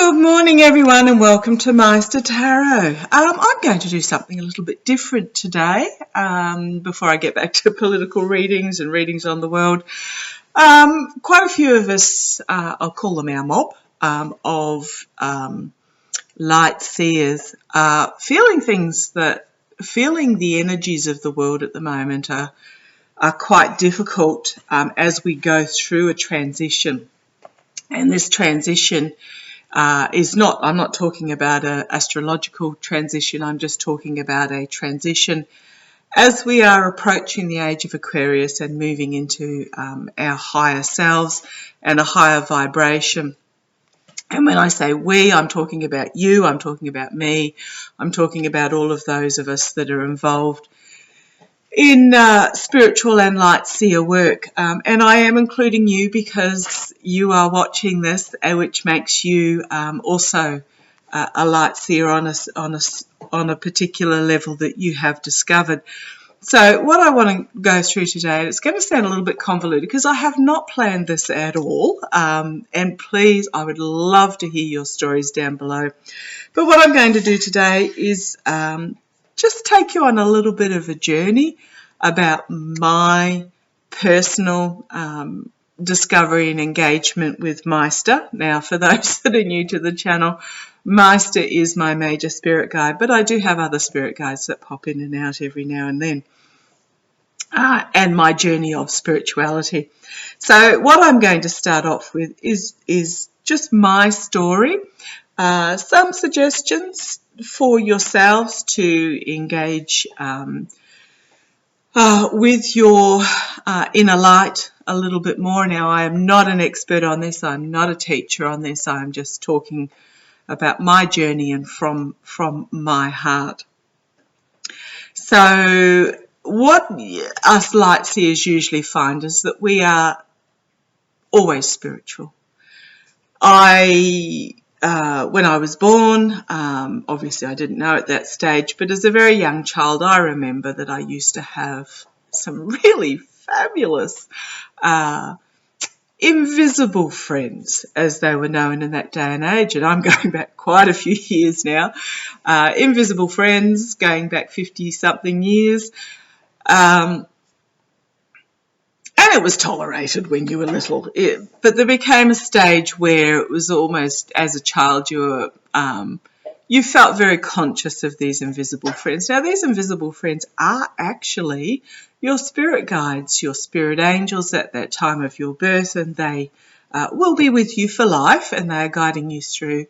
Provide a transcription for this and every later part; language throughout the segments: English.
Good morning, everyone, and welcome to Maighstir Tarot. I'm going to do something a little bit different today before I get back to political readings and readings on the world. Quite a few of us, I'll call them our mob, of light seers, feeling the energies of the world at the moment are quite difficult as we go through a transition. And this transition I'm not talking about an astrological transition, I'm just talking about a transition as we are approaching the age of Aquarius and moving into our higher selves and a higher vibration. And when I say we, I'm talking about you, I'm talking about me, I'm talking about all of those of us that are involved in spiritual and light seer work, and I am including you because you are watching this, which makes you also a light seer on a particular level that you have discovered. So what I want to go through today, and it's going to sound a little bit convoluted because I have not planned this at all, and please, I would love to hear your stories down below. But what I'm going to do today is just take you on a little bit of a journey about my personal discovery and engagement with Maighstir. Now, for those that are new to the channel, Maighstir is my major spirit guide, but I do have other spirit guides that pop in and out every now and then, and my journey of spirituality. So what I'm going to start off with is just my story, some suggestions for yourselves to engage with your inner light a little bit more. Now, I am not an expert on this. I'm not a teacher on this. I'm just talking about my journey and from my heart. So what us light seers usually find is that we are always spiritual. When I was born, obviously I didn't know at that stage, but as a very young child, I remember that I used to have some really fabulous invisible friends, as they were known in that day and age, and I'm going back quite a few years now. Invisible friends going back 50-something years. And it was tolerated when you were little. But there became a stage where it was almost, as a child, you felt very conscious of these invisible friends. Now, these invisible friends are actually your spirit guides, your spirit angels at that time of your birth, and they will be with you for life, and they are guiding you through.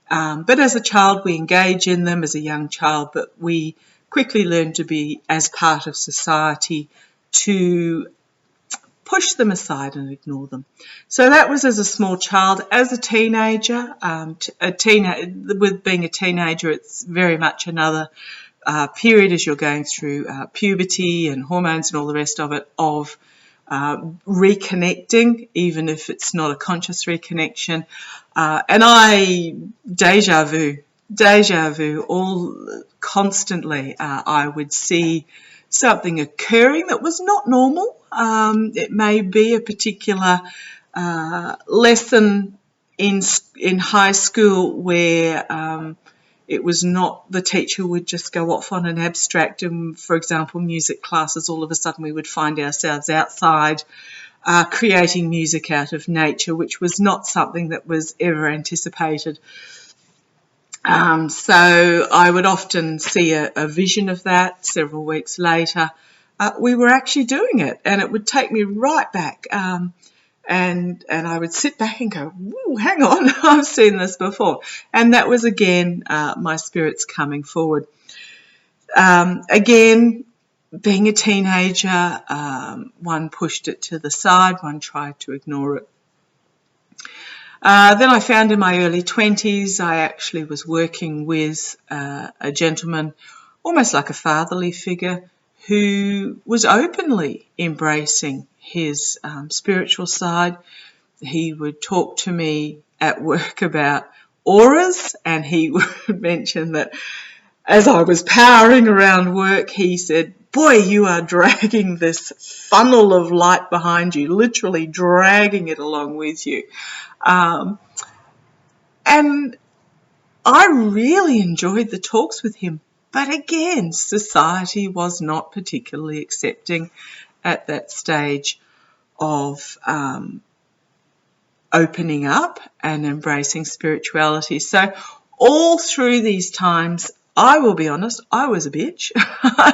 But as a child, we engage in them as a young child, but we quickly learn to be, as part of society, to push them aside and ignore them. So that was as a small child. As a teenager, with being a teenager, it's very much another period as you're going through puberty and hormones and all the rest of it, of reconnecting, even if it's not a conscious reconnection. And deja vu, all constantly. I would see something occurring that was not normal. It may be a particular lesson in high school where it was not, the teacher would just go off on an abstract, and for example music classes, all of a sudden we would find ourselves outside creating music out of nature, which was not something that was ever anticipated. So I would often see a vision of that. Several weeks later, we were actually doing it, and it would take me right back. And I would sit back and go, "Ooh, hang on, I've seen this before." And that was, again, my spirits coming forward. Again, being a teenager, one pushed it to the side, one tried to ignore it. Then I found in my early 20s, I actually was working with a gentleman, almost like a fatherly figure, who was openly embracing his spiritual side. He would talk to me at work about auras, and he would mention that as I was powering around work, he said, "Boy, you are dragging this funnel of light behind you, literally dragging it along with you." And I really enjoyed the talks with him. But again, society was not particularly accepting at that stage of opening up and embracing spirituality. So all through these times, I will be honest, I was a bitch.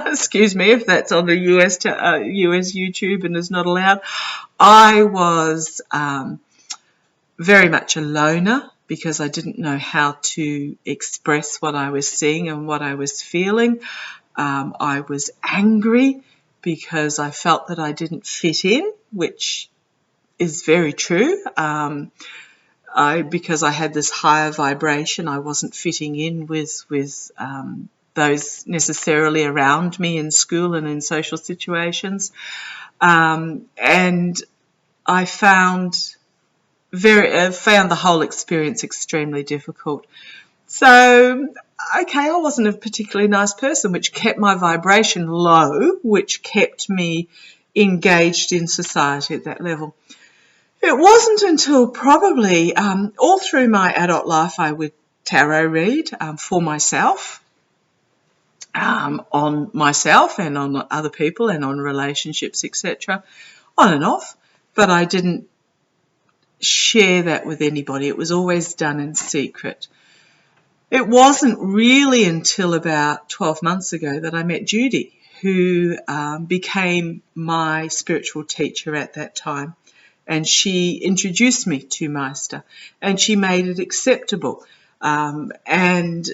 Excuse me if that's on the US YouTube and is not allowed. I was very much a loner because I didn't know how to express what I was seeing and what I was feeling. I was angry because I felt that I didn't fit in, which is very true. Because I had this higher vibration, I wasn't fitting in with those necessarily around me in school and in social situations. And I found the whole experience extremely difficult. So, okay, I wasn't a particularly nice person, which kept my vibration low, which kept me engaged in society at that level. It wasn't until probably all through my adult life I would tarot read for myself, on myself and on other people and on relationships, etc., on and off, but I didn't share that with anybody. It was always done in secret. It wasn't really until about 12 months ago that I met Judy, who became my spiritual teacher at that time. And she introduced me to Maighstir, and she made it acceptable. And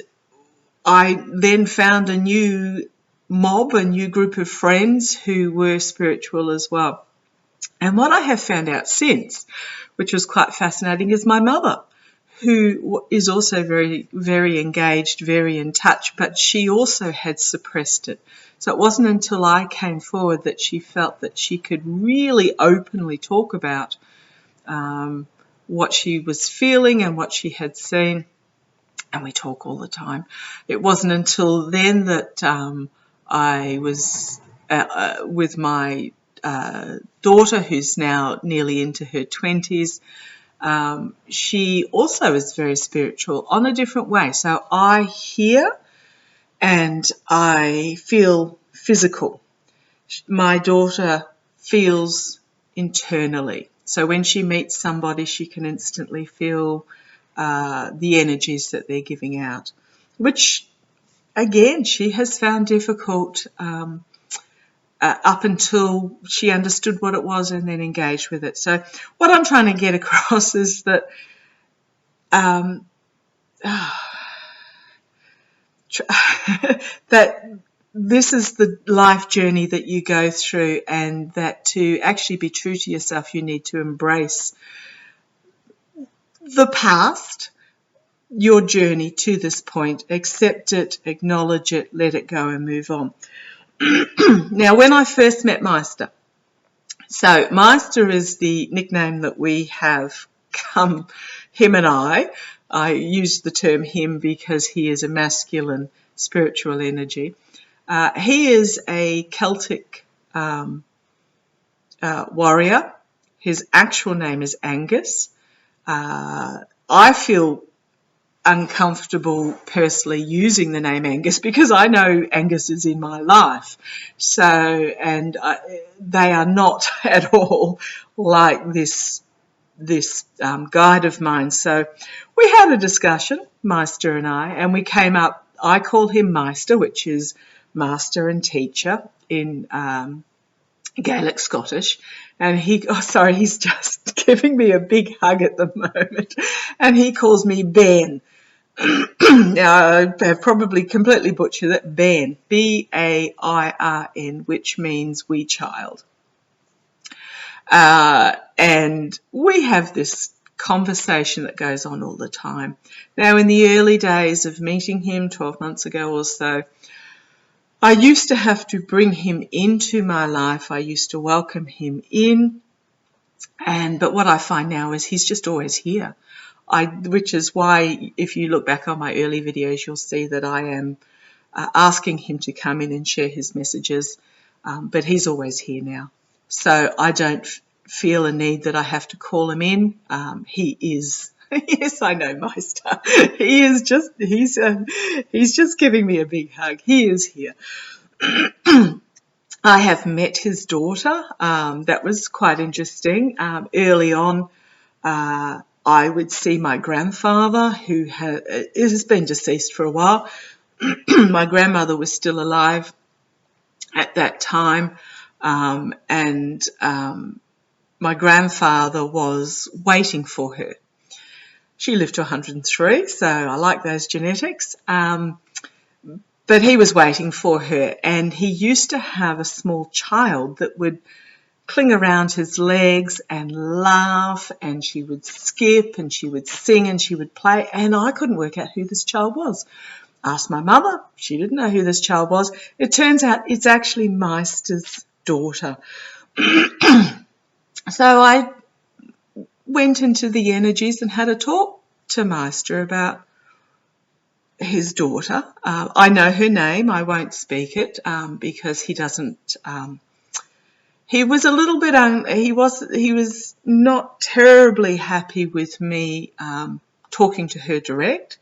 I then found a new mob, a new group of friends who were spiritual as well. And what I have found out since, which was quite fascinating, is my mother, who is also very, very engaged, very in touch, but she also had suppressed it. So it wasn't until I came forward that she felt that she could really openly talk about what she was feeling and what she had seen. And we talk all the time. It wasn't until then that I was with my daughter, who's now nearly into her 20s. She also is very spiritual on a different way. So I hear and I feel physical. My daughter feels internally. So when she meets somebody, she can instantly feel the energies that they're giving out, which, again, she has found difficult up until she understood what it was and then engaged with it. So what I'm trying to get across is that that this is the life journey that you go through, and that to actually be true to yourself, you need to embrace the past, your journey to this point, accept it, acknowledge it, let it go and move on. Now, when I first met Maighstir, so Maighstir is the nickname that we have come, him and I use the term him because he is a masculine spiritual energy. He is a Celtic warrior. His actual name is Angus. I feel uncomfortable personally using the name Angus because I know Angus is in my life. So, and they are not at all like this guide of mine. So we had a discussion, Maighstir and I, and we came up, I call him Maighstir, which is master and teacher in Gaelic Scottish, and he's just giving me a big hug at the moment, and he calls me Ben. Now, I've probably completely butchered it. Ben, B-A-I-R-N, which means wee child. And we have this conversation that goes on all the time. Now, in the early days of meeting him, 12 months ago or so, I used to have to bring him into my life. I used to welcome him in. But what I find now is he's just always here. Which is why, if you look back on my early videos, you'll see that I am asking him to come in and share his messages. But he's always here now. So I don't feel a need that I have to call him in. He is Yes, I know, Maighstir. He's just giving me a big hug. He is here. I have met his daughter. That was quite interesting. Early on, I would see my grandfather, who has been deceased for a while. My grandmother was still alive at that time, and my grandfather was waiting for her. She lived to 103, so I like those genetics. But he was waiting for her, and he used to have a small child that would cling around his legs and laugh, and she would skip and she would sing and she would play, and I couldn't work out who this child was. Asked my mother, she didn't know who this child was. It turns out it's actually Maighstir's daughter. So I went into the energies and had a talk to Maighstir about his daughter. I know her name. I won't speak it because he doesn't. He was a little bit. He was not terribly happy with me talking to her direct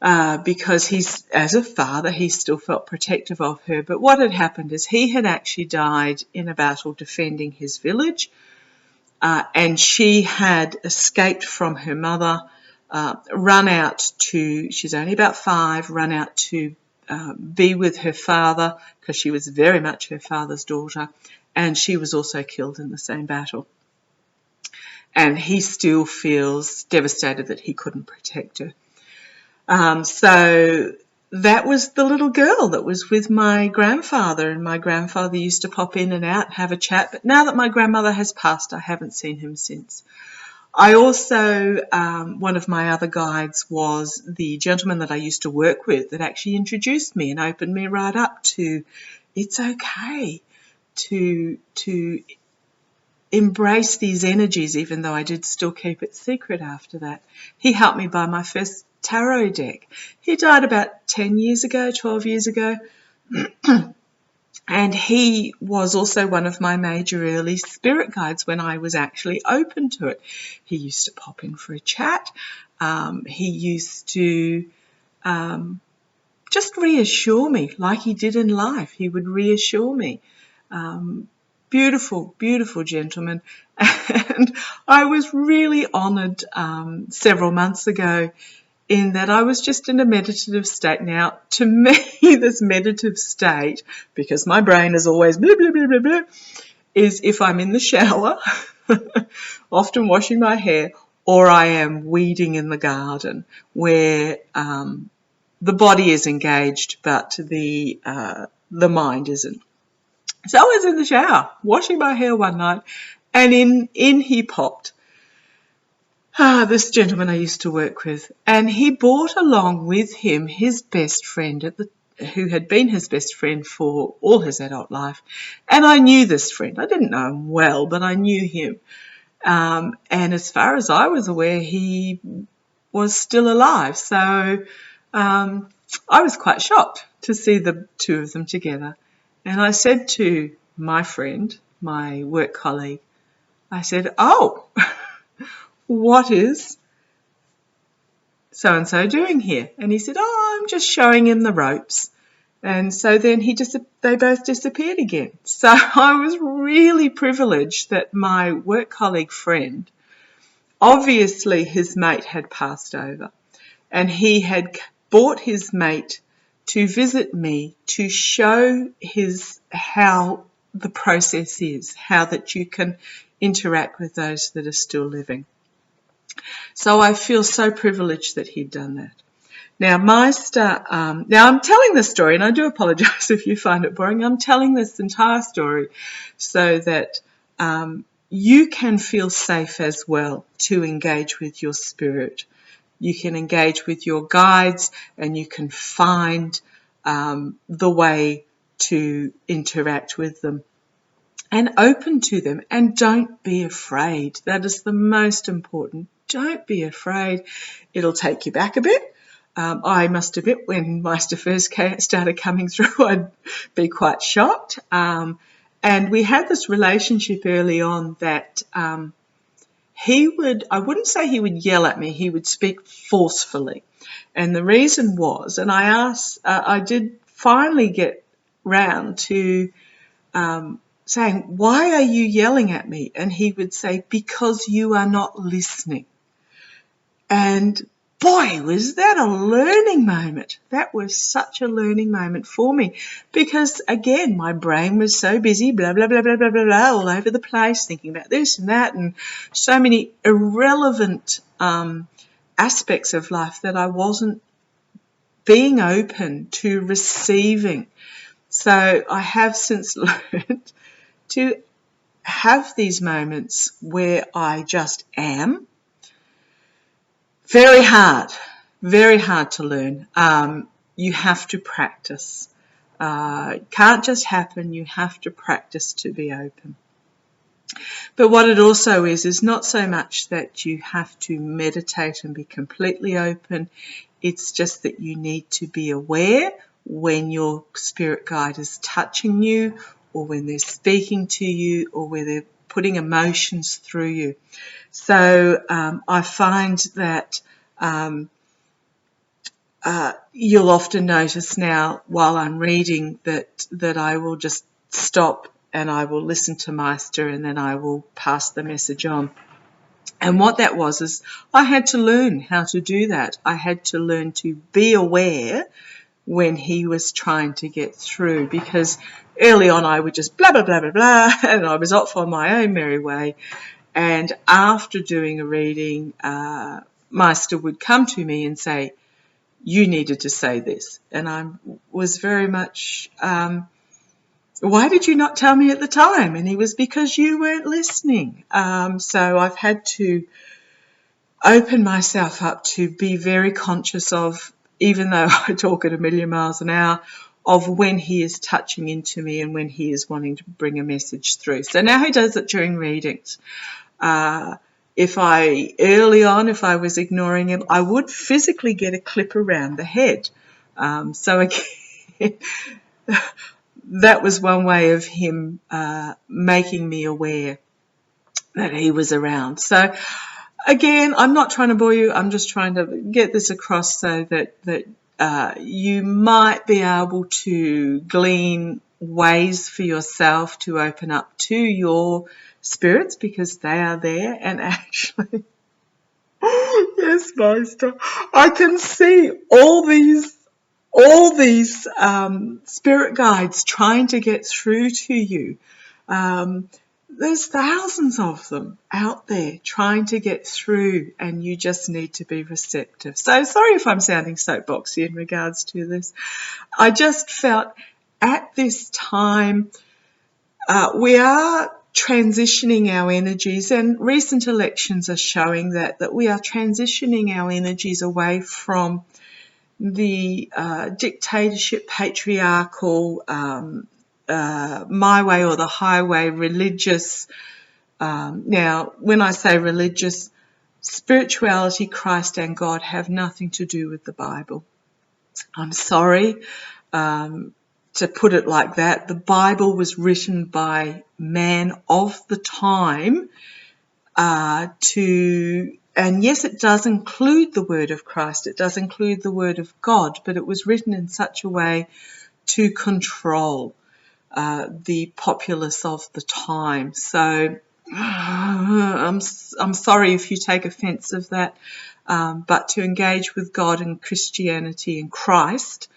because he's, as a father, he still felt protective of her. But what had happened is he had actually died in a battle defending his village, and she had escaped from her mother. Run out to, she's only about 5, run out to be with her father because she was very much her father's daughter, and she was also killed in the same battle. And he still feels devastated that he couldn't protect her. So that was the little girl that was with my grandfather, and my grandfather used to pop in and out and have a chat, but now that my grandmother has passed, I haven't seen him since. I also, one of my other guides was the gentleman that I used to work with that actually introduced me and opened me right up to it's okay to embrace these energies, even though I did still keep it secret after that. He helped me buy my first tarot deck. He died about 10 years ago, 12 years ago. And he was also one of my major early spirit guides when I was actually open to it. He used to pop in for a chat. He used to just reassure me like he did in life. He would reassure me. Beautiful, beautiful gentleman. And I was really honoured several months ago in that I was just in a meditative state. Now, to me, this meditative state, because my brain is always blah, blah, blah, blah, blah, is if I'm in the shower, often washing my hair, or I am weeding in the garden where the body is engaged but the mind isn't. So I was in the shower, washing my hair one night, and in he popped. This gentleman I used to work with, and he brought along with him his best friend who had been his best friend for all his adult life. And I knew this friend. I didn't know him well, but I knew him. And as far as I was aware, he was still alive. So I was quite shocked to see the two of them together. And I said to my friend, my work colleague, I said, "Oh, what is so-and-so doing here?" And he said, "Oh, I'm just showing him the ropes." And so then they both disappeared again. So I was really privileged that my work colleague friend, obviously his mate had passed over, and he had brought his mate to visit me to show how the process is, how that you can interact with those that are still living. So I feel so privileged that he'd done that. Now, Maighstir, now I'm telling this story, and I do apologise if you find it boring. I'm telling this entire story so that you can feel safe as well to engage with your spirit. You can engage with your guides, and you can find the way to interact with them. And open to them, and don't be afraid. That is the most important. Don't be afraid. It'll take you back a bit. I must admit, when Maighstir first started coming through, I'd be quite shocked. And we had this relationship early on that I wouldn't say he would yell at me, he would speak forcefully. And the reason was, and I did finally get round to saying, why are you yelling at me? And he would say, because you are not listening. And boy, was that a learning moment. That was such a learning moment for me because, again, my brain was so busy, blah, blah, blah, blah, blah, blah, blah, all over the place, thinking about this and that and so many irrelevant aspects of life that I wasn't being open to receiving. So I have since learned to have these moments where I just am. Very hard to learn. You have to practice. It can't just happen. You have to practice to be open. But what it also is not so much that you have to meditate and be completely open. It's just that you need to be aware when your spirit guide is touching you or when they're speaking to you or where they're putting emotions through you. So I find that you'll often notice now while I'm reading that I will just stop and I will listen to Maighstir and then I will pass the message on. And what that was is I had to learn how to do that. I had to learn to be aware when he was trying to get through because early on I would just blah, blah, blah, blah, blah, and I was off on my own merry way. And after doing a reading, Maighstir would come to me and say, you needed to say this. And I was very much, why did you not tell me at the time? And he was, because you weren't listening. So I've had to open myself up to be very conscious of, even though I talk at a million miles an hour, of when he is touching into me and when he is wanting to bring a message through. So now he does it during readings. If I was ignoring him, I would physically get a clip around the head. So again, that was one way of him making me aware that he was around. So again, I'm not trying to bore you. I'm just trying to get this across so that you might be able to glean ways for yourself to open up to your spirits because they are there. And actually, yes, Maighstir, I can see all these spirit guides trying to get through to you. There's thousands of them out there trying to get through, and you just need to be receptive. So sorry if I'm sounding soapboxy in regards to this. I just felt at this time we are transitioning our energies, and recent elections are showing that we are transitioning our energies away from the dictatorship, patriarchal, my way or the highway, religious. Now, when I say religious, spirituality, Christ and God have nothing to do with the Bible. I'm sorry to put it like that. The Bible was written by man of the time and yes, it does include the word of Christ. It does include the word of God, but it was written in such a way to control the populace of the time. So I'm sorry if you take offence of that, but to engage with God and Christianity and Christ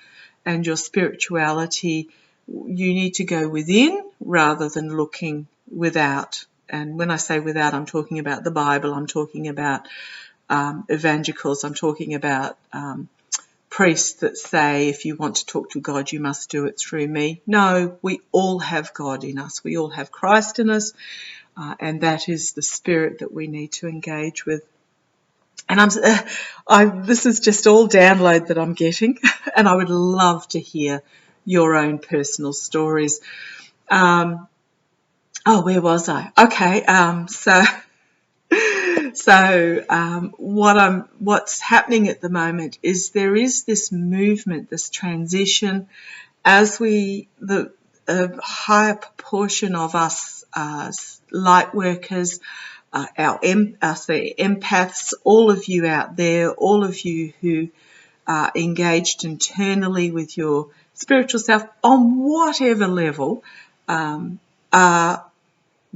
and your spirituality, you need to go within rather than looking without. And when I say without, I'm talking about the Bible, I'm talking about evangelicals, I'm talking about priests that say if you want to talk to God, you must do it through me. No, we all have God in us. We all have Christ in us, and that is the spirit that we need to engage with. And this is just all download that I'm getting, and I would love to hear your own personal stories. Where was I? Okay, what's happening at the moment is there is this movement, this transition, as the higher proportion of us light workers the empaths, all of you out there, all of you who are engaged internally with your spiritual self on whatever level, are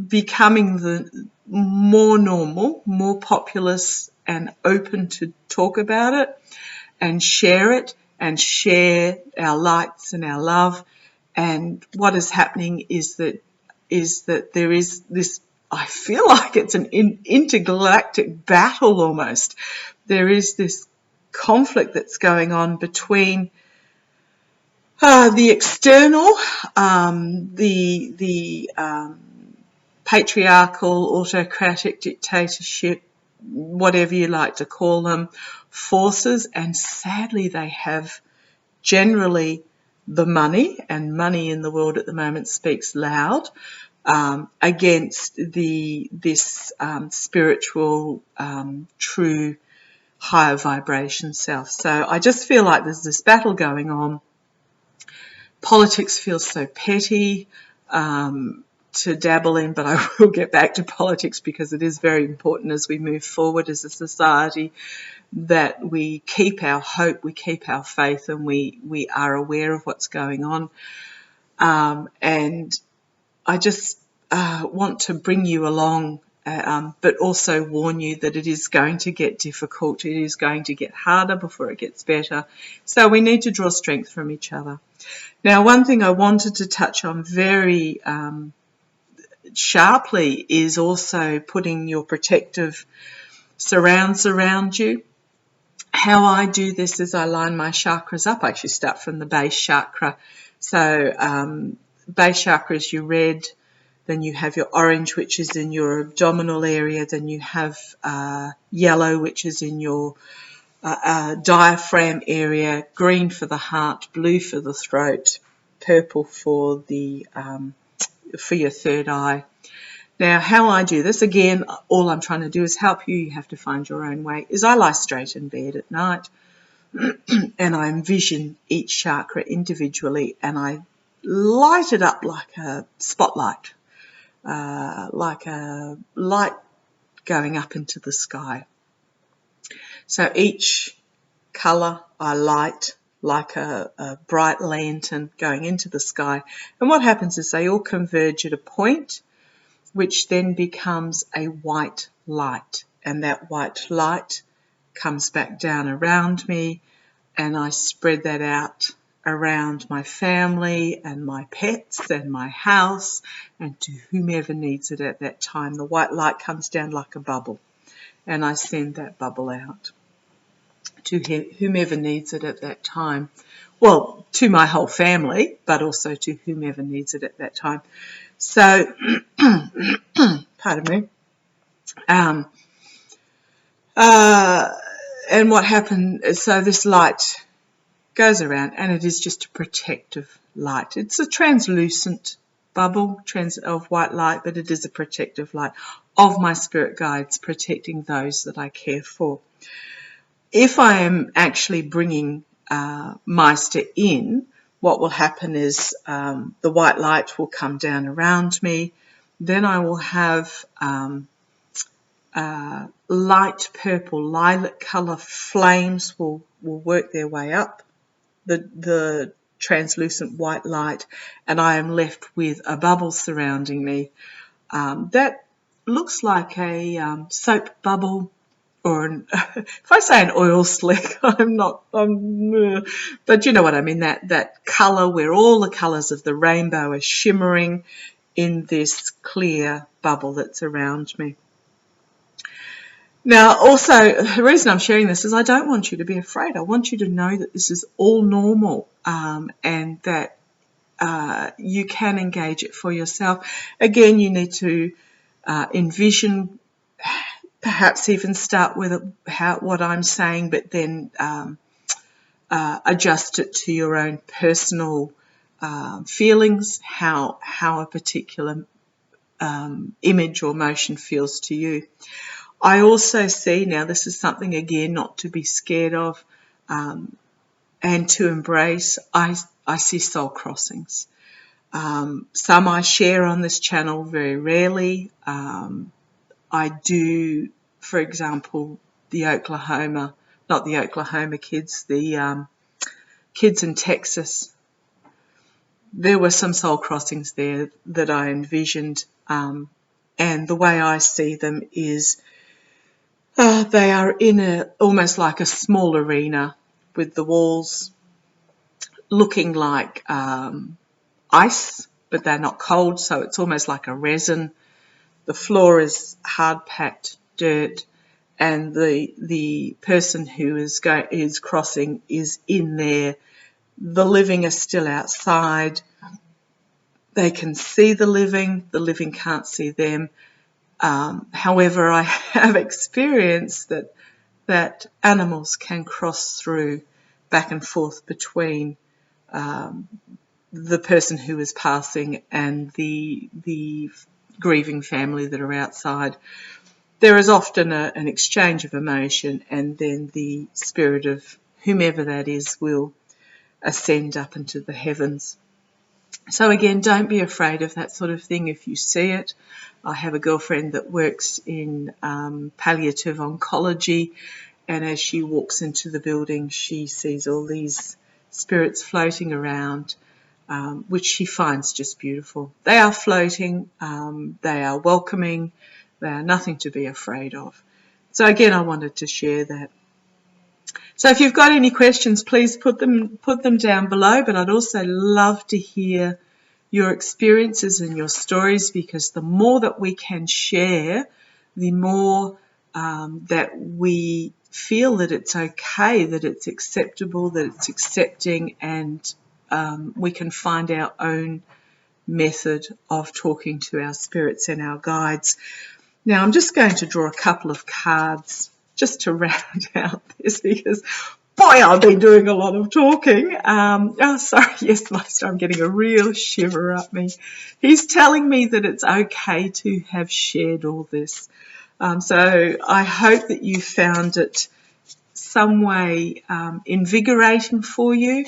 becoming the more normal, more populous and open to talk about it and share our lights and our love. And what is happening is that there is this, I feel like it's an intergalactic battle almost. There is this conflict that's going on between the external, the patriarchal, autocratic dictatorship, whatever you like to call them, forces, and sadly they have generally the money, and money in the world at the moment speaks loud, against this spiritual, true, higher vibration self. So I just feel like there's this battle going on. Politics feels so petty to dabble in, but I will get back to politics because it is very important as we move forward as a society that we keep our hope, we keep our faith, and we are aware of what's going on. And I just want to bring you along, but also warn you that it is going to get difficult. It is going to get harder before it gets better. So we need to draw strength from each other. Now, one thing I wanted to touch on very sharply is also putting your protective surrounds around you. How I do this is I line my chakras up. I actually start from the base chakra. So base chakra is your red, then you have your orange, which is in your abdominal area, then you have yellow, which is in your diaphragm area, green for the heart, blue for the throat, purple for your third eye. Now, how I do this, again, all I'm trying to do is help you. You have to find your own way. Is I lie straight in bed at night and I envision each chakra individually and I light it up like a spotlight, like a light going up into the sky. So each colour I light like a bright lantern going into the sky. And what happens is they all converge at a point, which then becomes a white light. And that white light comes back down around me, and I spread that out around my family and my pets and my house and to whomever needs it at that time. The white light comes down like a bubble, and I send that bubble out to whomever needs it at that time. Well, to my whole family, but also to whomever needs it at that time. So, pardon me. And what happened is, so this light goes around, and it is just a protective light. It's a translucent bubble of white light, but it is a protective light of my spirit guides, protecting those that I care for. If I am actually bringing Maighstir in, what will happen is the white light will come down around me. Then I will have light purple, lilac colour flames will work their way up the translucent white light, and I am left with a bubble surrounding me that looks like a soap bubble, or if I say an oil slick, but you know what I mean, that colour where all the colours of the rainbow are shimmering in this clear bubble that's around me. Now, also, the reason I'm sharing this is I don't want you to be afraid. I want you to know that this is all normal, and that you can engage it for yourself. Again, you need to envision, perhaps even start with what I'm saying, but then adjust it to your own personal feelings, how a particular image or motion feels to you. I also see, now this is something again not to be scared of and to embrace, I see soul crossings. Some I share on this channel very rarely. I do, for example, not the Oklahoma kids, the kids in Texas. There were some soul crossings there that I envisioned, and the way I see them is they are in almost like a small arena with the walls looking like ice, but they're not cold, so it's almost like a resin. The floor is hard-packed dirt, and the person who is crossing is in there. The living are still outside. They can see the living can't see them. However, I have experienced that animals can cross through back and forth between the person who is passing and the grieving family that are outside. There is often an exchange of emotion, and then the spirit of whomever that is will ascend up into the heavens. So again, don't be afraid of that sort of thing if you see it. I have a girlfriend that works in palliative oncology, and as she walks into the building, she sees all these spirits floating around, which she finds just beautiful. They are floating, they are welcoming, they are nothing to be afraid of. So again, I wanted to share that. So if you've got any questions, please put them down below, but I'd also love to hear your experiences and your stories, because the more that we can share, the more that we feel that it's okay, that it's acceptable, that it's accepting, and we can find our own method of talking to our spirits and our guides. Now, I'm just going to draw a couple of cards just to round out this, because boy, I've been doing a lot of talking. Oh, sorry, yes, Maighstir, I'm getting a real shiver up me. He's telling me that it's okay to have shared all this. So I hope that you found it some way invigorating for you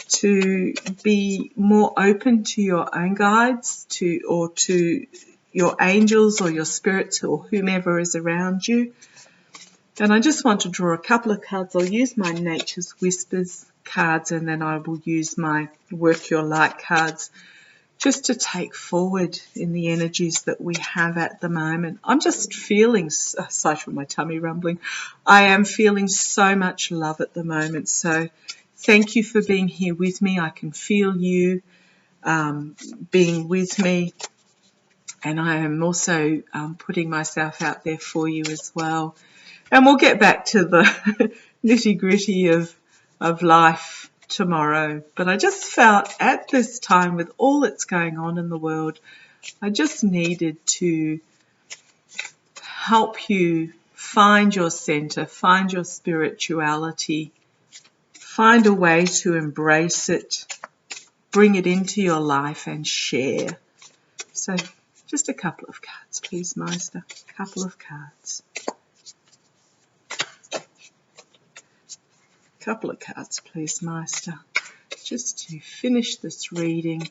to be more open to your own guides, or to your angels or your spirits or whomever is around you. And I just want to draw a couple of cards. I'll use my Nature's Whispers cards, and then I will use my Work Your Light cards just to take forward in the energies that we have at the moment. I'm just feeling, aside from my tummy rumbling, I am feeling so much love at the moment. So thank you for being here with me. I can feel you being with me. And I am also putting myself out there for you as well. And we'll get back to the nitty-gritty of life tomorrow. But I just felt at this time, with all that's going on in the world, I just needed to help you find your center, find your spirituality, find a way to embrace it, bring it into your life and share. So just a couple of cards, please, Maighstir. A couple of cards. Couple of cards, please, Maighstir. Just to finish this reading,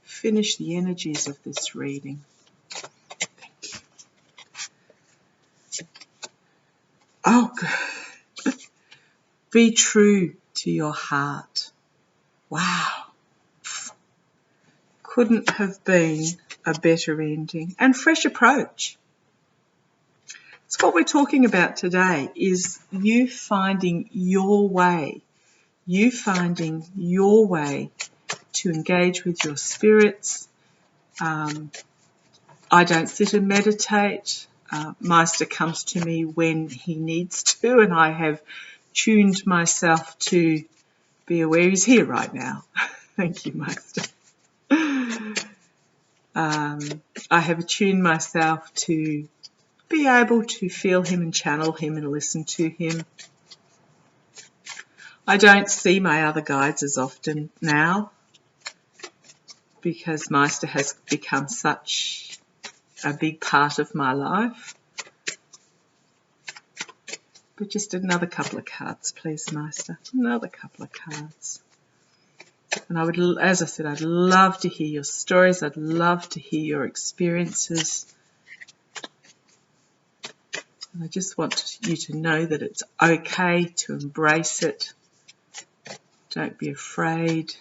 finish the energies of this reading. Thank you. Oh, good. Be true to your heart. Wow. Couldn't have been a better ending. And fresh approach. So what we're talking about today is you finding your way. You finding your way to engage with your spirits. I don't sit and meditate. Maighstir comes to me when he needs to, and I have tuned myself to be aware he's here right now. Thank you, Maighstir. I have attuned myself to be able to feel him and channel him and listen to him. I don't see my other guides as often now, because Maighstir has become such a big part of my life. But just another couple of cards, please, Maighstir. Another couple of cards. And I would, as I said, I'd love to hear your stories. I'd love to hear your experiences. And I just want you to know that it's okay to embrace it. Don't be afraid.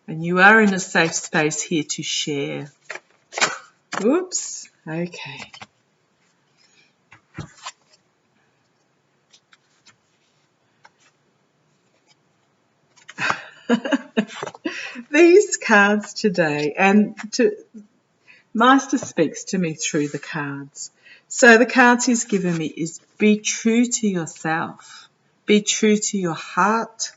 And you are in a safe space here to share. Oops. Okay. These cards today, and Maighstir speaks to me through the cards. So the cards he's given me is be true to yourself. Be true to your heart.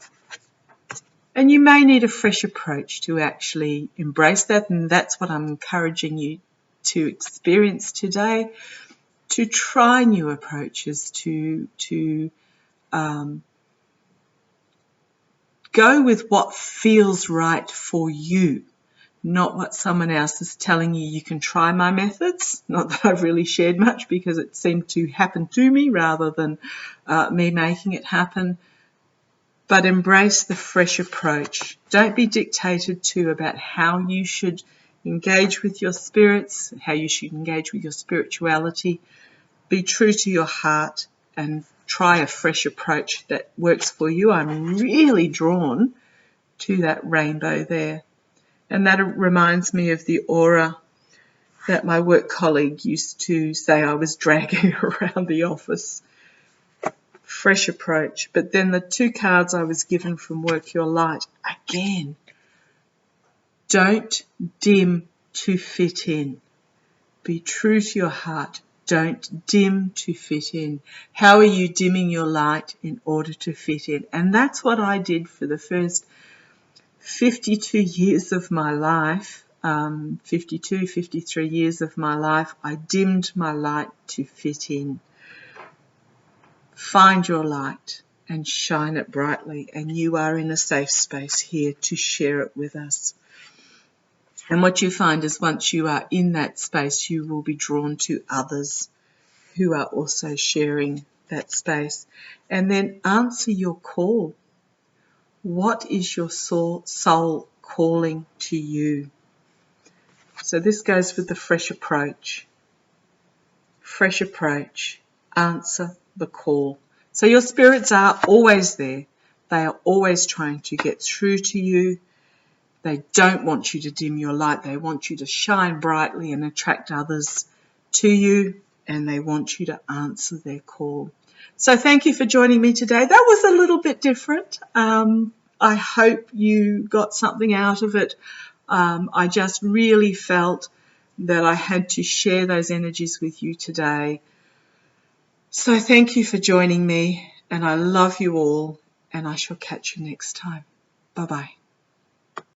And you may need a fresh approach to actually embrace that, and that's what I'm encouraging you to experience today, to try new approaches, to go with what feels right for you, not what someone else is telling you. You can try my methods. Not that I've really shared much because it seemed to happen to me rather than me making it happen. But embrace the fresh approach. Don't be dictated to about how you should engage with your spirits, how you should engage with your spirituality. Be true to your heart and try a fresh approach that works for you. I'm really drawn to that rainbow there. And that reminds me of the aura that my work colleague used to say I was dragging around the office. Fresh approach. But then the two cards I was given from Work Your Light, again, don't dim to fit in. Be true to your heart. Don't dim to fit in. How are you dimming your light in order to fit in? And that's what I did for the first 52 years of my life, 52, 53 years of my life. I dimmed my light to fit in. Find your light and shine it brightly, and you are in a safe space here to share it with us. And what you find is once you are in that space, you will be drawn to others who are also sharing that space. And then answer your call. What is your soul calling to you? So this goes with the fresh approach. Fresh approach. Answer the call. So your spirits are always there. They are always trying to get through to you. They don't want you to dim your light. They want you to shine brightly and attract others to you, and they want you to answer their call. So thank you for joining me today. That was a little bit different. I hope you got something out of it. I just really felt that I had to share those energies with you today. So thank you for joining me, and I love you all, and I shall catch you next time. Bye-bye.